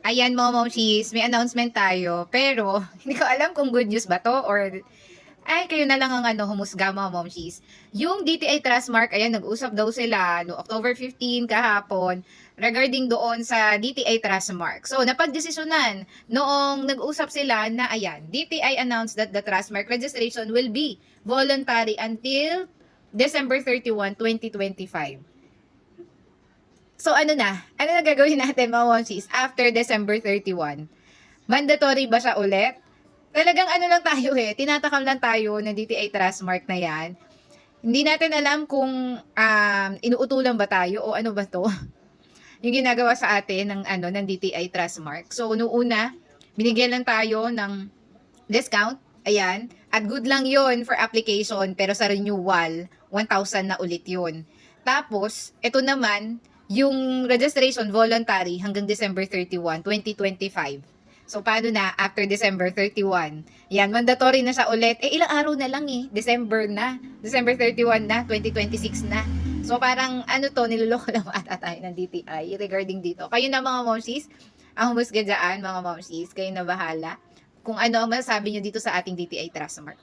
Ayan mga momshies, may announcement tayo. Pero, hindi ko alam kung good news ba to or ay, kayo na lang ang humusga mga momshies. Yung DTI Trustmark, ayan, nag-usap daw sila no October 15 kahapon regarding doon sa DTI Trustmark. So, napagdesisyonan noong nag-usap sila na ayan, DTI announced that the Trustmark registration will be voluntary until December 31, 2025. So ano na gagawin natin mga momshies after December 31? Mandatory ba siya ulit? Talagang ano lang tayo tinatakam lang tayo ng DTI Trustmark na yan. Hindi natin alam kung inuutulan ba tayo o ano ba to. Yung ginagawa sa atin ng DTI Trustmark. So noong una, binigyan lang tayo ng discount. Ayan. At good lang yon for application pero sa renewal, 1,000 na ulit yun. Tapos, ito naman, yung registration voluntary hanggang December 31, 2025. So, paano na after December 31? Yan, mandatory na siya ulit. Ilang araw na lang December na. December 31 na, 2026 na. So, parang niloloko lang ata tayo ng DTI regarding dito. Kayo na mga momshies, ang humusga dyan, mga momshies, kayo na bahala. Kung ano ang masasabi nyo dito sa ating DTI Trustmark.